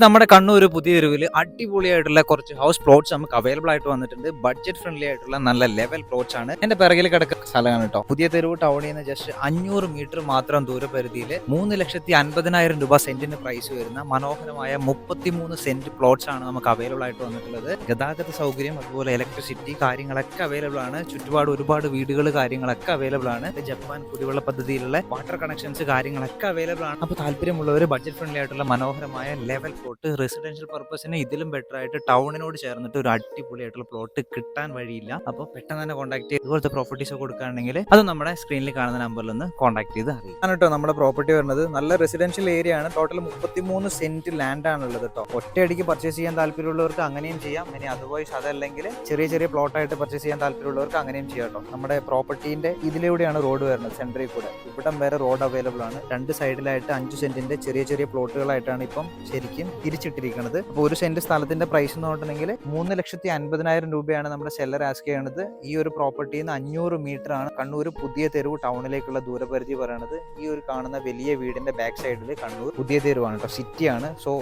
നമ്മുടെ കണ്ണൂർ പുതിയ തെരുവിൽ അടിപൊളിയായിട്ടുള്ള കുറച്ച് ഹൗസ് പ്ലോട്ട്സ് നമുക്ക് അവൈലബിൾ ആയിട്ട് വന്നിട്ടുണ്ട്. ബഡ്ജറ്റ് ഫ്രണ്ട്ലി ആയിട്ടുള്ള നല്ല ലെവൽ പ്ലോട്ട്സ് ആണ്. എന്റെ പിറകിൽ കിടക്കുന്ന സ്ഥലമാണ് കേട്ടോ. പുതിയ തെരുവ് ടൗണിൽ നിന്ന് ജസ്റ്റ് 500 മീറ്റർ മാത്രം ദൂരപരിധിയിൽ 3,50,000 രൂപ സെന്റിന് പ്രൈസ് വരുന്ന മനോഹരമായ 33 സെന്റ് പ്ലോട്ട്സ് ആണ് നമുക്ക് അവൈലബിൾ ആയിട്ട് വന്നിട്ടുള്ളത്. ഗതാഗത സൗകര്യം അതുപോലെ ഇലക്ട്രിസിറ്റി കാര്യങ്ങളൊക്കെ അവൈലബിൾ ആണ്. ചുറ്റുപാട് ഒരുപാട് വീടുകൾ കാര്യങ്ങളൊക്കെ അവൈലബിൾ ആണ്. ജപ്പാൻ കുടിവെള്ള പദ്ധതിയിലുള്ള വാട്ടർ കണക്ഷൻസ് കാര്യങ്ങളൊക്കെ അവൈലബിൾ ആണ്. അപ്പോൾ താല്പര്യമുള്ളവർ ബഡ്ജറ്റ് ഫ്രണ്ട്ലി ആയിട്ടുള്ള മനോഹരമായ ലെവൽ പ്ലോട്ട് റെസിഡൻഷ്യൽ പർപ്പസിന് ഇതിലും ബെറ്റർ ആയിട്ട് ടൗണിനോട് ചേർന്നിട്ട് ഒരു അടിപൊളിയായിട്ടുള്ള പ്ലോട്ട് കിട്ടാൻ വഴിയില്ല. അപ്പോൾ പെട്ടെന്ന് തന്നെ കോൺടാക്ട് ചെയ്ത് ഇതുപോലത്തെ പ്രോപ്പർട്ടീസ് കൊടുക്കുകയാണെങ്കിൽ അത് നമ്മുടെ സ്ക്രീനിൽ കാണുന്ന നമ്പറിൽ നിന്ന് കോൺടാക്ട് ചെയ്ത് അറിയാം കേട്ടോ. നമ്മുടെ പ്രോപ്പർട്ടി വരുന്നത് നല്ല റെസിഡൻഷ്യൽ ഏരിയ ആണ്. ടോട്ടൽ 33 സെന്റ് ലാൻഡ് ആണുള്ളത് കേട്ടോ. ഒറ്റയടിക്ക് പർച്ചേസ് ചെയ്യാൻ താല്പര്യമുള്ളവർക്ക് അങ്ങനെയും ചെയ്യാം. ഇനി അതുവൈസ് അതല്ലെങ്കിൽ ചെറിയ ചെറിയ പ്ലോട്ടായിട്ട് പർച്ചേസ് ചെയ്യാൻ താല്പര്യമുള്ളവർക്ക് അങ്ങനെയും ചെയ്യാം കേട്ടോ. നമ്മുടെ പ്രോപ്പർട്ടീന്റെ ഇതിലൂടെയാണ് റോഡ് വരുന്നത്, സെന്ററിൽ കൂടെ. ഇവിടം വരെ റോഡ് അവൈലബിൾ ആണ്. രണ്ട് സൈഡിലായിട്ട് 5 സെന്റിന്റെ ചെറിയ ചെറിയ പ്ലോട്ടുകളായിട്ടാണ് ഇപ്പം ശരിക്കും തിരിച്ചിട്ടിരിക്കുന്നത്. അപ്പോൾ ഒരു സെന്റ് സ്ഥലത്തിന്റെ പ്രൈസ് എന്ന് പറഞ്ഞിട്ടുണ്ടെങ്കിൽ 3,50,000 രൂപയാണ് നമ്മുടെ സെല്ലർ ആസ്ക് ചെയ്യുന്നത്. ഈ ഒരു പ്രോപ്പർട്ടിയിൽ നിന്ന് 500 മീറ്റർ ആണ് കണ്ണൂർ പുതിയ തെരുവ് ടൗണിലേക്കുള്ള ദൂരപരിധി പറയുന്നത്. ഈ ഒരു കാണുന്ന വലിയ വീടിന്റെ ബാക്ക് സൈഡിൽ കണ്ണൂർ പുതിയ തെരുവാണ് കേട്ടോ, സിറ്റിയാണ്. സോ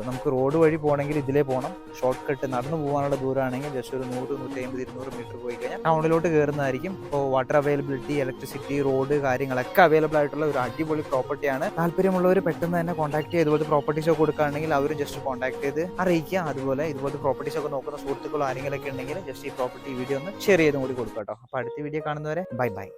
നമുക്ക് റോഡ് വഴി പോകണമെങ്കിൽ ഇതിലേ പോകണം. ഷോർട്ട് കട്ട് നടന്നു പോകാനുള്ള ദൂരമാണെങ്കിൽ ജസ്റ്റ് ഒരു 100, 150, 200 മീറ്റർ പോയി കഴിഞ്ഞാൽ ടൗണിലോട്ട് കയറുന്നതായിരിക്കും. ഇപ്പോൾ വാട്ടർ അവൈലബിലിറ്റി, ഇലക്ട്രിസിറ്റി, റോഡ് കാര്യങ്ങളൊക്കെ അവൈലബിൾ ആയിട്ടുള്ള ഒരു അടിപൊളി പ്രോപ്പർട്ടിയാണ്. താല്പര്യമുള്ളവർ പെട്ടെന്ന് തന്നെ കോൺടാക്ട് ചെയ്ത് ഇതുപോലത്തെ പ്രോപ്പർട്ടീസ് ഒക്കെ കൊടുക്കുകയാണെങ്കിൽ അവർ ജസ്റ്റ് കോൺടാക്ട് ചെയ്ത് അറിയിക്കുക. അതുപോലെ ഇതുപോലത്തെ പ്രോപ്പർട്ടീസ് ഒക്കെ നോക്കുന്ന സുഹൃത്തുക്കളോ ആരെങ്കിലും ഒക്കെ ഉണ്ടെങ്കിൽ ജസ്റ്റ് ഈ പ്രോപ്പർട്ടി വീഡിയോ ഒന്ന് ഷെയർ ചെയ്തും കൂടി കൊടുക്കാം കേട്ടോ. അപ്പോൾ അടുത്ത വീഡിയോ കാണുന്നവരെ ബൈ ബൈ.